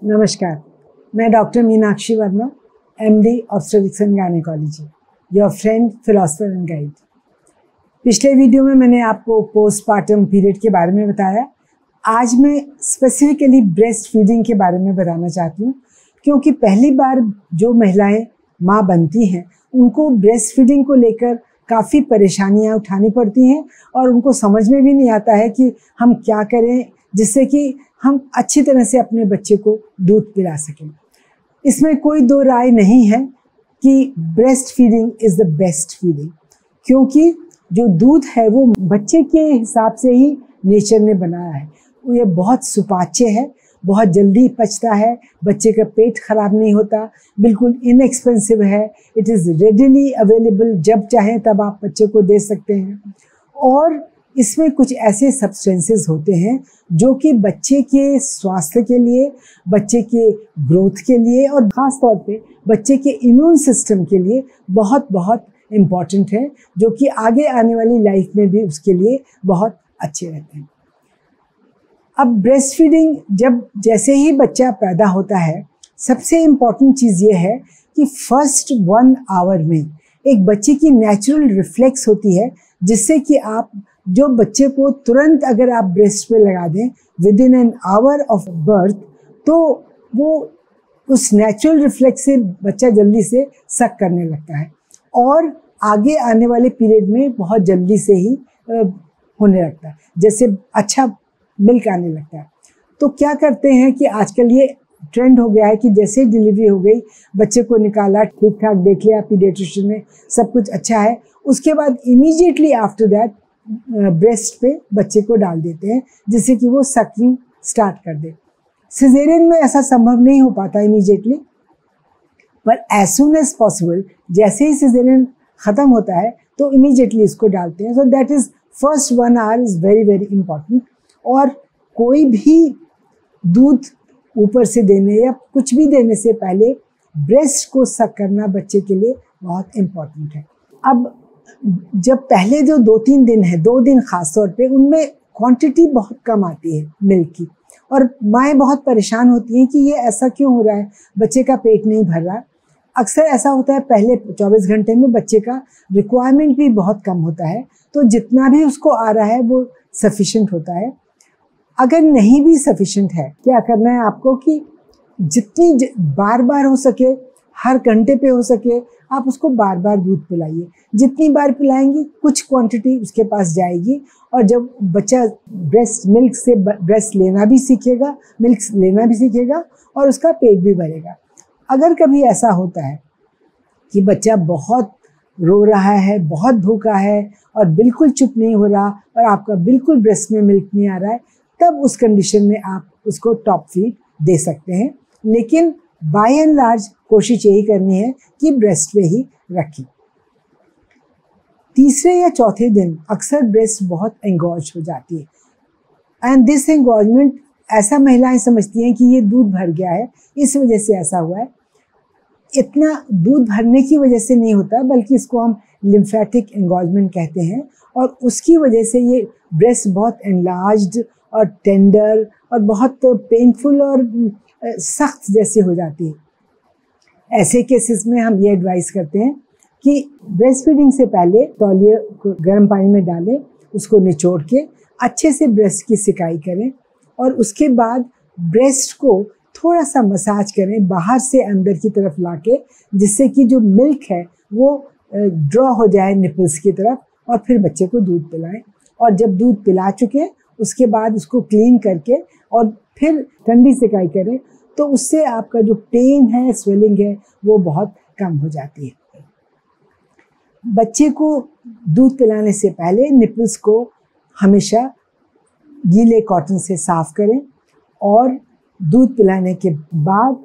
नमस्कार, मैं doctor Meenakshi Verma, MD obstetrics and gynaecology, your friend, philosopher and guide. पिछले video में मैंने आपको पोस्टपार्टम पीरियड के बारे में बताया। आज मैं स्पेसिफिकली ब्रेस्ट फीडिंग के बारे में बताना चाहती हूँ, क्योंकि पहली बार जो महिलाएं माँ बनती हैं उनको ब्रेस्ट फीडिंग को लेकर काफ़ी परेशानियाँ उठानी पड़ती हैं और उनको समझ में भी नहीं आता है कि हम क्या करें जिससे कि हम अच्छी तरह से अपने बच्चे को दूध पिला सकें। इसमें कोई दो राय नहीं है कि breast feeding is the best feeding, क्योंकि जो दूध है वो बच्चे के हिसाब से ही नेचर ने बनाया है। ये बहुत सुपाच्य है, बहुत जल्दी पचता है, बच्चे का पेट खराब नहीं होता, बिल्कुल इनएक्सपेंसिव है, इट इज़ रेडिली अवेलेबल, जब चाहें तब आप बच्चे को दे सकते हैं। और इसमें कुछ ऐसे सब्सटेंसेस होते हैं जो कि बच्चे के स्वास्थ्य के लिए, बच्चे के ग्रोथ के लिए और ख़ास तौर पे बच्चे के इम्यून सिस्टम के लिए बहुत बहुत इम्पॉर्टेंट है, जो कि आगे आने वाली लाइफ में भी उसके लिए बहुत अच्छे रहते हैं। अब ब्रेस्ट फीडिंग जैसे ही बच्चा पैदा होता है, सबसे इम्पॉर्टेंट चीज़ ये है कि फर्स्ट 1 आवर में एक बच्चे की नेचुरल रिफ्लेक्स होती है, जिससे कि आप जो बच्चे को तुरंत अगर आप ब्रेस्ट पे लगा दें within an hour of birth, तो वो उस नेचुरल रिफ्लेक्स से बच्चा जल्दी से सक करने लगता है और आगे आने वाले पीरियड में बहुत जल्दी से ही होने लगता है, जैसे अच्छा मिल्क आने लगता है। तो क्या करते हैं कि आजकल ये ट्रेंड हो गया है कि जैसे डिलीवरी हो गई, बच्चे को निकाला, ठीक ठाक देख लिया पीडियाट्रिशियन ने, सब कुछ अच्छा है, उसके बाद इमीडिएटली आफ्टर दैट ब्रेस्ट पे बच्चे को डाल देते हैं, जिससे कि वो सकिंग स्टार्ट कर दे। सिजेरियन में ऐसा संभव नहीं हो पाता इमीडिएटली, पर एज सून एज पॉसिबल जैसे ही सिजेरियन ख़त्म होता है तो इमीडिएटली इसको डालते हैं। So that is first 1 our is very very important. और कोई भी दूध ऊपर से देने या कुछ भी देने से पहले ब्रेस्ट को सक करना बच्चे के लिए बहुत इम्पॉर्टेंट है। अब जब पहले जो 2-3 दिन है, 2 दिन ख़ास तौर पे, उनमें क्वांटिटी बहुत कम आती है मिल्क की, और माएँ बहुत परेशान होती हैं कि ये ऐसा क्यों हो रहा है, बच्चे का पेट नहीं भर रहा। अक्सर ऐसा होता है पहले 24 घंटे में बच्चे का रिक्वायरमेंट भी बहुत कम होता है, तो जितना भी उसको आ रहा है वो सफिशेंट होता है। अगर नहीं भी सफिशेंट है, क्या करना है आपको कि जितनी बार बार हो सके, हर घंटे पे हो सके, आप उसको बार बार दूध पिलाइए। जितनी बार पिलाएंगे कुछ क्वांटिटी उसके पास जाएगी, और जब बच्चा ब्रेस्ट मिल्क से ब्रेस्ट लेना भी सीखेगा, मिल्क लेना भी सीखेगा, और उसका पेट भी भरेगा। अगर कभी ऐसा होता है कि बच्चा बहुत रो रहा है, बहुत भूखा है और बिल्कुल चुप नहीं हो रहा और आपका बिल्कुल ब्रेस्ट में मिल्क नहीं आ रहा है, तब उस कंडीशन में आप उसको टॉप फीड दे सकते हैं, लेकिन बाय एंड लार्ज कोशिश यही करनी है कि ब्रेस्ट पे ही रखें। तीसरे या चौथे दिन अक्सर ब्रेस्ट बहुत एंगॉज हो जाती है, एंड दिस एंगॉजमेंट ऐसा महिलाएं समझती हैं कि ये दूध भर गया है, इस वजह से ऐसा हुआ है। इतना दूध भरने की वजह से नहीं होता, बल्कि इसको हम लिम्फेटिक एंगॉजमेंट कहते हैं, और उसकी वजह से ये ब्रेस्ट बहुत एनलार्ज्ड और टेंडर और बहुत पेनफुल और सख्त जैसे हो जाती है। ऐसे केसेस में हम ये एडवाइस करते हैं कि ब्रेस्ट फीडिंग से पहले तौलिए को गर्म पानी में डालें, उसको निचोड़ के अच्छे से ब्रेस्ट की सिकाई करें, और उसके बाद ब्रेस्ट को थोड़ा सा मसाज करें बाहर से अंदर की तरफ लाके, जिससे कि जो मिल्क है वो ड्रॉ हो जाए निपल्स की तरफ, और फिर बच्चे को दूध पिलाएं। और जब दूध पिला चुके उसके बाद उसको क्लीन करके और फिर ठंडी सिकाई करें, तो उससे आपका जो पेन है, स्वेलिंग है, वो बहुत कम हो जाती है। बच्चे को दूध पिलाने से पहले निपल्स को हमेशा गीले कॉटन से साफ़ करें, और दूध पिलाने के बाद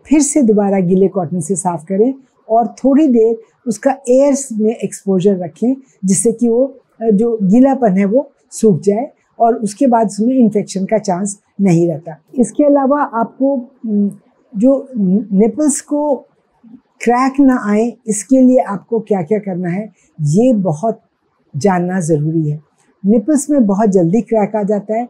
फिर से दोबारा गीले कॉटन से साफ़ करें, और थोड़ी देर उसका एयर में एक्सपोजर रखें, जिससे कि वो जो गीलापन है वो सूख जाए, और उसके बाद उसमें इन्फेक्शन का चांस नहीं रहता। इसके अलावा आपको जो निपल्स को क्रैक ना आए, इसके लिए आपको क्या क्या करना है, ये बहुत जानना ज़रूरी है। निपल्स में बहुत जल्दी क्रैक आ जाता है।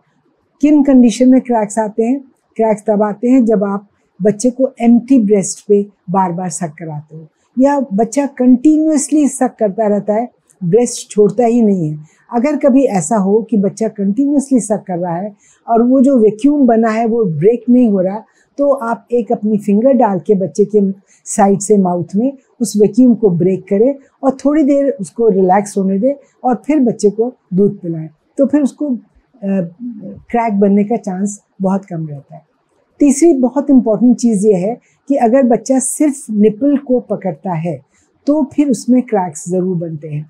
किन कंडीशन में क्रैक्स आते हैं? क्रैक्स तब आते हैं जब आप बच्चे को एम्प्टी ब्रेस्ट पे बार बार सक कराते हो, या बच्चा कंटिन्यूअसली सक करता रहता है, ब्रेस्ट छोड़ता ही नहीं है। अगर कभी ऐसा हो कि बच्चा कंटिन्यूअसली सक कर रहा है और वो जो वैक्यूम बना है वो ब्रेक नहीं हो रहा, तो आप एक अपनी फिंगर डाल के बच्चे के साइड से माउथ में उस वैक्यूम को ब्रेक करें और थोड़ी देर उसको रिलैक्स होने दें और फिर बच्चे को दूध पिलाएं, तो फिर उसको क्रैक बनने का चांस बहुत कम रहता है। तीसरी बहुत इम्पॉर्टेंट चीज़ ये है कि अगर बच्चा सिर्फ निपल को पकड़ता है तो फिर उसमें क्रैक्स ज़रूर बनते हैं।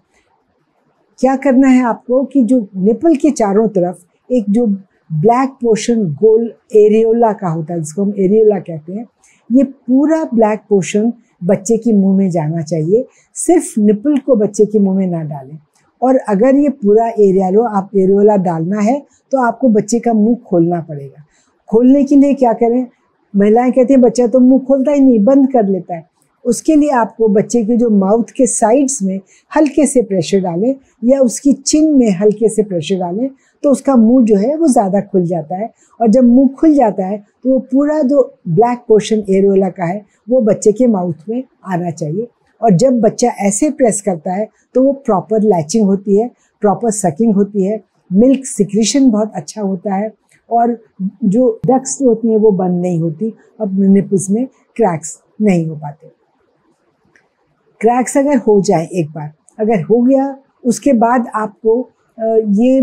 क्या करना है आपको कि जो निपल के चारों तरफ एक जो ब्लैक पोर्शन गोल एरियोला का होता है, जिसको हम एरियोला कहते हैं, ये पूरा ब्लैक पोर्शन बच्चे के मुंह में जाना चाहिए। सिर्फ निपल को बच्चे के मुंह में ना डालें। और अगर ये पूरा एरियोला डालना है तो आपको बच्चे का मुंह खोलना पड़ेगा। खोलने के लिए क्या करें? महिलाएं कहती हैं बच्चा तो मुंह खोलता ही नहीं, बंद कर लेता है। उसके लिए आपको बच्चे के जो माउथ के साइड्स में हल्के से प्रेशर डालें या उसकी चिन में हल्के से प्रेशर डालें, तो उसका मुंह जो है वो ज़्यादा खुल जाता है। और जब मुंह खुल जाता है तो वो पूरा जो ब्लैक पोर्शन एरियोला का है वो बच्चे के माउथ में आना चाहिए। और जब बच्चा ऐसे प्रेस करता है तो वो प्रॉपर लैचिंग होती है, प्रॉपर सकिंग होती है, मिल्क सिक्रीशन बहुत अच्छा होता है और जो डक्ट्स होती हैं वो बंद नहीं होती और निपल्स में क्रैक्स नहीं हो पाते। क्रैक्स अगर हो जाए, एक बार अगर हो गया, उसके बाद आपको ये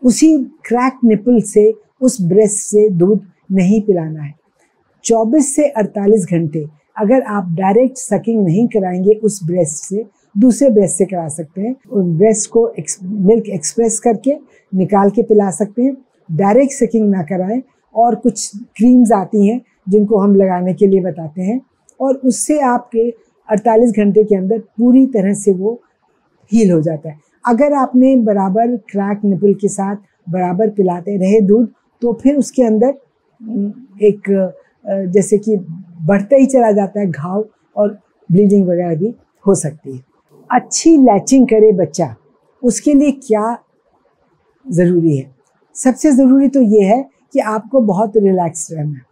उसी क्रैक निपल से उस ब्रेस्ट से दूध नहीं पिलाना है। 24 से 48 घंटे अगर आप डायरेक्ट सकिंग नहीं कराएंगे उस ब्रेस्ट से, दूसरे ब्रेस्ट से करा सकते हैं। उस ब्रेस्ट को मिल्क एक्सप्रेस करके निकाल के पिला सकते हैं। डायरेक्ट सकिंग ना कराएं। और कुछ क्रीम्स आती हैं जिनको हम लगाने के लिए बताते हैं और उससे आपके 48 घंटे के अंदर पूरी तरह से वो हील हो जाता है। अगर आपने बराबर क्रैक निपल के साथ बराबर पिलाते रहे दूध, तो फिर उसके अंदर एक जैसे कि बढ़ता ही चला जाता है घाव और ब्लीडिंग वगैरह भी हो सकती है। अच्छी लैचिंग करे बच्चा, उसके लिए क्या ज़रूरी है? सबसे ज़रूरी तो ये है कि आपको बहुत रिलैक्स रहना है।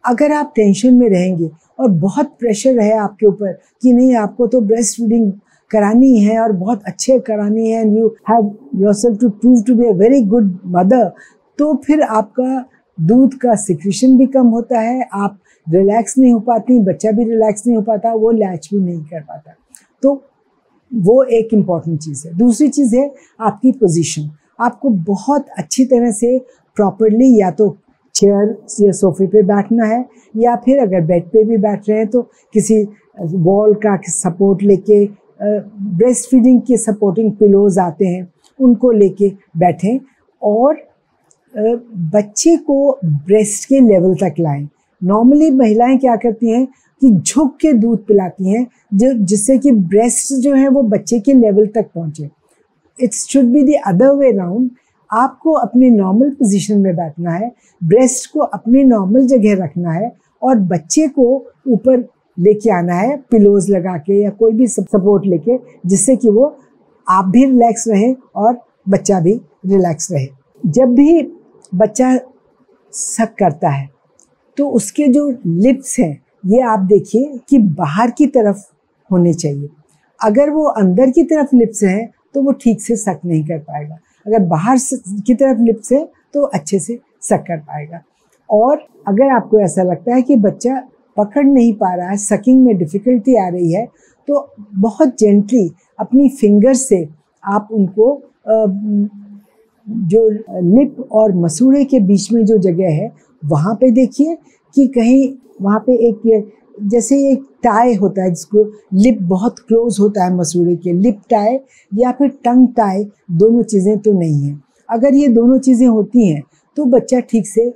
अगर आप टेंशन में रहेंगे और बहुत प्रेशर रहे आपके ऊपर कि नहीं आपको तो ब्रेस्ट फीडिंग करानी है और बहुत अच्छे करानी है, and you have yourself to prove to be a very good mother, तो फिर आपका दूध का सिक्रीशन भी कम होता है, आप रिलैक्स नहीं हो पाती, बच्चा भी रिलैक्स नहीं हो पाता, वो लैच भी नहीं कर पाता। तो वो एक इम्पॉर्टेंट चीज़ है। दूसरी चीज़ है आपकी पोजीशन। आपको बहुत अच्छी तरह से प्रॉपरली या तो चेयर या सोफे पे बैठना है, या फिर अगर बेड पे भी बैठ रहे हैं तो किसी वॉल का सपोर्ट लेके, ब्रेस्ट फीडिंग के सपोर्टिंग पिलोज आते हैं उनको लेके बैठें और बच्चे को ब्रेस्ट के लेवल तक लाएं। नॉर्मली महिलाएं क्या करती हैं कि झुक के दूध पिलाती हैं जिससे कि ब्रेस्ट जो है वो बच्चे के लेवल तक पहुंचे। It should be the other way round. आपको अपनी नॉर्मल पोजीशन में बैठना है, ब्रेस्ट को अपनी नॉर्मल जगह रखना है और बच्चे को ऊपर लेके आना है पिलोज लगा के या कोई भी सपोर्ट लेके, जिससे कि वो आप भी रिलैक्स रहें और बच्चा भी रिलैक्स रहे। जब भी बच्चा सक करता है तो उसके जो लिप्स हैं ये आप देखिए कि बाहर की तरफ होने चाहिए। अगर वो अंदर की तरफ लिप्स हैं तो वो ठीक से सक नहीं कर पाएगा, अगर बाहर की तरफ लिप्स है तो अच्छे से सक कर पाएगा। और अगर आपको ऐसा लगता है कि बच्चा पकड़ नहीं पा रहा है, सकिंग में डिफ़िकल्टी आ रही है, तो बहुत जेंटली अपनी फिंगर से आप उनको जो लिप और मसूड़े के बीच में जो जगह है वहाँ पे देखिए कि कहीं वहाँ पे एक जैसे एक टाई होता है जिसको लिप बहुत क्लोज होता है मसूड़े के, लिप टाई या फिर टंग टाई, दोनों चीज़ें तो नहीं हैं। अगर ये दोनों चीज़ें होती हैं तो बच्चा ठीक से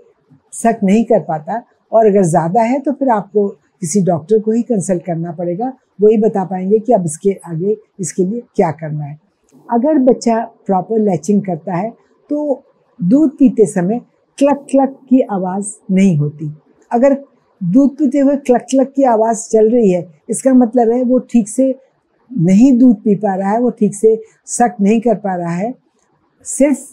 सक नहीं कर पाता, और अगर ज़्यादा है तो फिर आपको किसी डॉक्टर को ही कंसल्ट करना पड़ेगा, वही बता पाएंगे कि अब इसके आगे इसके लिए क्या करना है। अगर बच्चा प्रॉपर लैचिंग करता है तो दूध पीते समय क्लक क्लक की आवाज़ नहीं होती। अगर दूध पीते हुए क्लक क्लक की आवाज़ चल रही है, इसका मतलब है वो ठीक से नहीं दूध पी पा रहा है, वो ठीक से सक नहीं कर पा रहा है, सिर्फ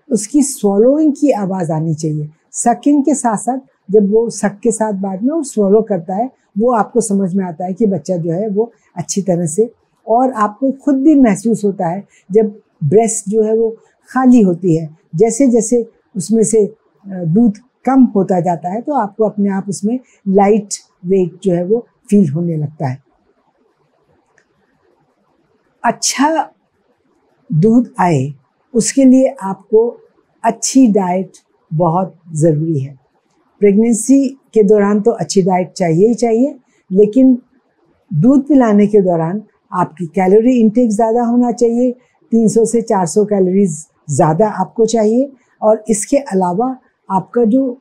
उसकी स्वॉलोइंग की आवाज़ आनी चाहिए। सकिंग के साथ साथ जब वो सक के साथ बाद में वो स्वॉलो करता है, वो आपको समझ में आता है कि बच्चा जो है वो अच्छी तरह से, और आपको खुद भी महसूस होता है जब ब्रेस्ट जो है वो खाली होती है, जैसे जैसे उसमें से दूध कम होता जाता है तो आपको अपने आप उसमें लाइट वेट जो है वो फील होने लगता है। अच्छा दूध आए उसके लिए आपको अच्छी डाइट बहुत ज़रूरी है। प्रेगनेंसी के दौरान तो अच्छी डाइट चाहिए ही चाहिए, लेकिन दूध पिलाने के दौरान आपकी कैलोरी इंटेक ज़्यादा होना चाहिए, 300 से 400 कैलोरीज ज़्यादा आपको चाहिए। और इसके अलावा आपका जो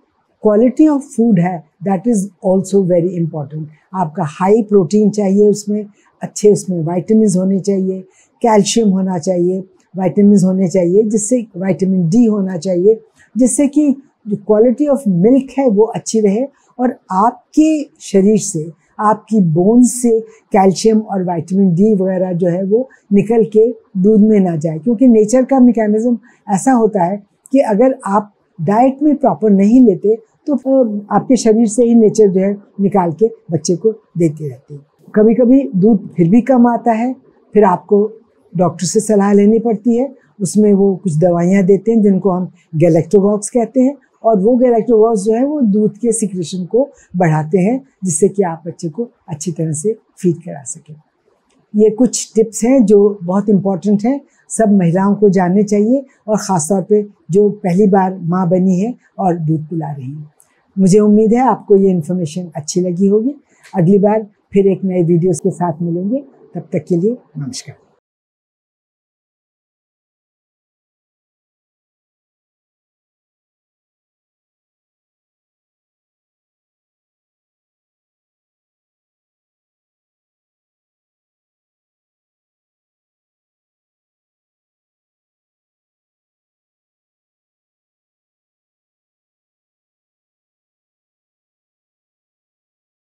क्वालिटी ऑफ फूड है that is also very important. आपका हाई प्रोटीन चाहिए, उसमें अच्छे उसमें वाइटामिन होने चाहिए, कैल्शियम होना चाहिए, वाइटामिन होने चाहिए, जिससे विटामिन डी होना चाहिए, जिससे कि जो क्वालिटी ऑफ मिल्क है वो अच्छी रहे और आपके शरीर से, आपकी बोन्स से कैल्शियम और विटामिन डी वगैरह जो है वो निकल के दूध में ना जाए। क्योंकि नेचर का मैकेनिज्म ऐसा होता है कि अगर आप डाइट में प्रॉपर नहीं लेते तो आपके शरीर से ही नेचर जो है निकाल के बच्चे को देती रहती है। कभी कभी दूध फिर भी कम आता है, फिर आपको डॉक्टर से सलाह लेनी पड़ती है। उसमें वो कुछ दवाइयाँ देते हैं जिनको हम गैलेक्टोगॉक्स कहते हैं, और वो गैलेक्टोगॉक्स जो है वो दूध के सिक्रेशन को बढ़ाते हैं, जिससे कि आप बच्चे को अच्छी तरह से फीड करा सकें। ये कुछ टिप्स हैं जो बहुत इम्पॉर्टेंट हैं, सब महिलाओं को जानने चाहिए, और ख़ास तौर पे जो पहली बार माँ बनी है और दूध पिला रही है। मुझे उम्मीद है आपको ये इन्फॉर्मेशन अच्छी लगी होगी। अगली बार फिर एक नए वीडियोस के साथ मिलेंगे, तब तक के लिए नमस्कार।